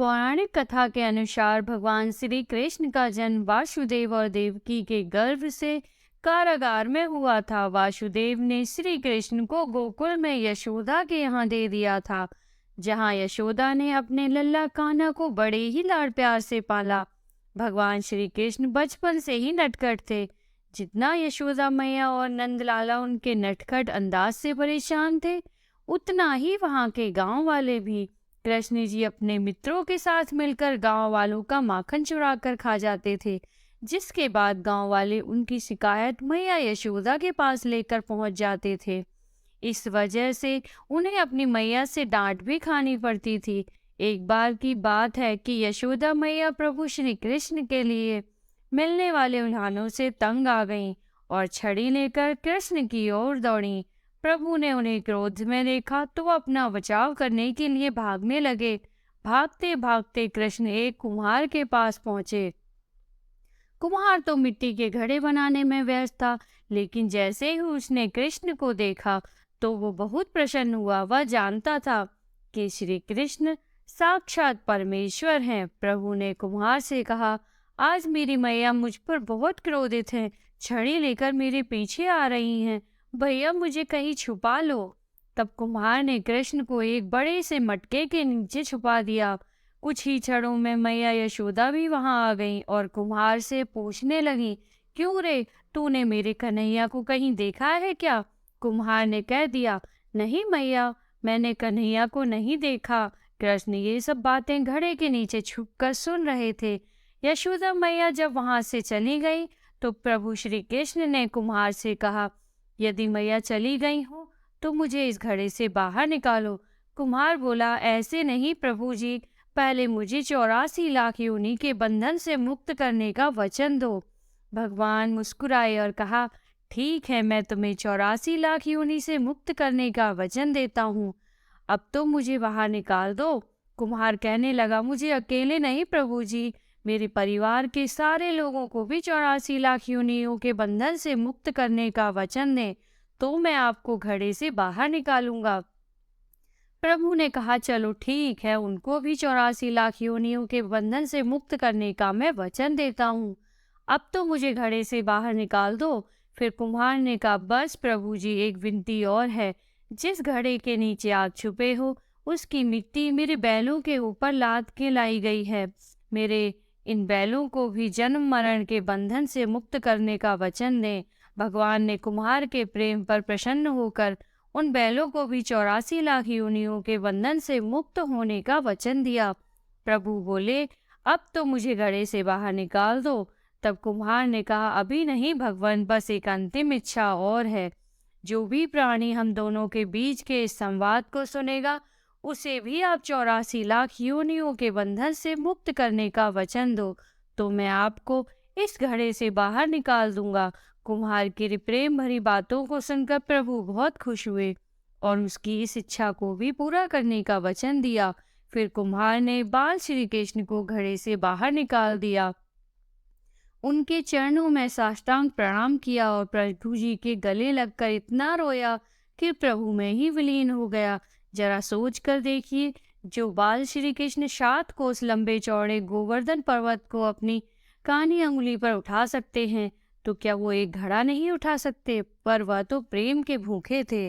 पौराणिक कथा के अनुसार भगवान श्री कृष्ण का जन्म वासुदेव और देवकी के गर्भ से कारागार में हुआ था। वासुदेव ने श्री कृष्ण को गोकुल में यशोदा के यहाँ दे दिया था, जहाँ यशोदा ने अपने लल्ला कान्हा को बड़े ही लाड़ प्यार से पाला। भगवान श्री कृष्ण बचपन से ही नटखट थे। जितना यशोदा मैया और नंदलाला उनके नटखट अंदाज से परेशान थे, उतना ही वहाँ के गांव वाले भी। कृष्ण जी अपने मित्रों के साथ मिलकर गांव वालों का माखन चुरा कर खा जाते थे, जिसके बाद गांव वाले उनकी शिकायत मैया यशोदा के पास लेकर पहुंच जाते थे। इस वजह से उन्हें अपनी मैया से डांट भी खानी पड़ती थी। एक बार की बात है कि यशोदा मैया प्रभु श्री कृष्ण के लिए मिलने वाले उल्हानों से तंग आ गईं और छड़ी लेकर कृष्ण की ओर दौड़ी। प्रभु ने उन्हें क्रोध में देखा तो वो अपना बचाव करने के लिए भागने लगे। भागते भागते कृष्ण एक कुम्हार के पास पहुंचे। कुम्हार तो मिट्टी के घड़े बनाने में व्यस्त था, लेकिन जैसे ही उसने कृष्ण को देखा तो वो बहुत प्रसन्न हुआ। वह जानता था कि श्री कृष्ण साक्षात परमेश्वर हैं। प्रभु ने कुम्हार से कहा, आज मेरी मैया मुझ पर बहुत क्रोधित है, छड़ी लेकर मेरे पीछे आ रही हैं। भैया मुझे कहीं छुपा लो। तब कुम्हार ने कृष्ण को एक बड़े से मटके के नीचे छुपा दिया। कुछ ही क्षणों में मैया यशोदा भी वहां आ गईं और कुम्हार से पूछने लगी, क्यों रे, तूने मेरे कन्हैया को कहीं देखा है क्या? कुम्हार ने कह दिया, नहीं मैया, मैंने कन्हैया को नहीं देखा। कृष्ण ये सब बातें घड़े के नीचे छुपकर सुन रहे थे। यशोदा मैया जब वहां से चली गई तो प्रभु श्री कृष्ण ने कुम्हार से कहा, यदि मैया चली गई हो तो मुझे इस घड़े से बाहर निकालो। कुम्हार बोला, ऐसे नहीं प्रभु जी, पहले मुझे 84 लाख योनि के बंधन से मुक्त करने का वचन दो। भगवान मुस्कुराए और कहा, ठीक है, मैं तुम्हें 84 लाख योनि से मुक्त करने का वचन देता हूँ। अब तो मुझे बाहर निकाल दो। कुम्हार कहने लगा, मुझे अकेले नहीं प्रभु जी, मेरे परिवार के सारे लोगों को भी 84 लाख योनियों के बंधन से मुक्त करने का वचन दें, तो मैं आपको घड़े से बाहर निकालूंगा। प्रभु ने कहा, चलो ठीक है, उनको भी 84 लाख योनियों के बंधन से मुक्त करने का मैं वचन देता हूँ। अब तो मुझे घड़े से बाहर निकाल दो। फिर कुम्हार ने कहा, बस प्रभु जी, एक विनती और है। जिस घड़े के नीचे आप छुपे हो, उसकी मिट्टी मेरे बैलों के ऊपर लाद के लाई गई है। मेरे इन बैलों को भी जन्म मरण के बंधन से मुक्त करने का वचन दें। भगवान ने कुम्हार के प्रेम पर प्रसन्न होकर उन बैलों को भी 84 लाख योनियों के बंधन से मुक्त होने का वचन दिया। प्रभु बोले, अब तो मुझे घड़े से बाहर निकाल दो। तब कुम्हार ने कहा, अभी नहीं भगवान, बस एक अंतिम इच्छा और है। जो भी प्राणी हम दोनों के बीच के इस संवाद को सुनेगा, उसे भी आप 84 लाख योनियों के बंधन से मुक्त करने का वचन दो, तो मैं आपको इस घड़े से बाहर निकाल दूंगा। कुम्हार की प्रेम भरी बातों को सुनकर प्रभु बहुत खुश हुए और उसकी इस इच्छा को भी पूरा करने का वचन दिया। फिर कुम्हार ने बाल श्री कृष्ण को घड़े से बाहर निकाल दिया, उनके चरणों में साष्टांग प्रणाम किया और प्रभु जी के गले लगकर इतना रोया कि प्रभु में ही विलीन हो गया। जरा सोच कर देखिए, जो बाल श्री कृष्ण 7 कोस लंबे चौड़े गोवर्धन पर्वत को अपनी कानी अंगुली पर उठा सकते हैं, तो क्या वो एक घड़ा नहीं उठा सकते? पर वह तो प्रेम के भूखे थे।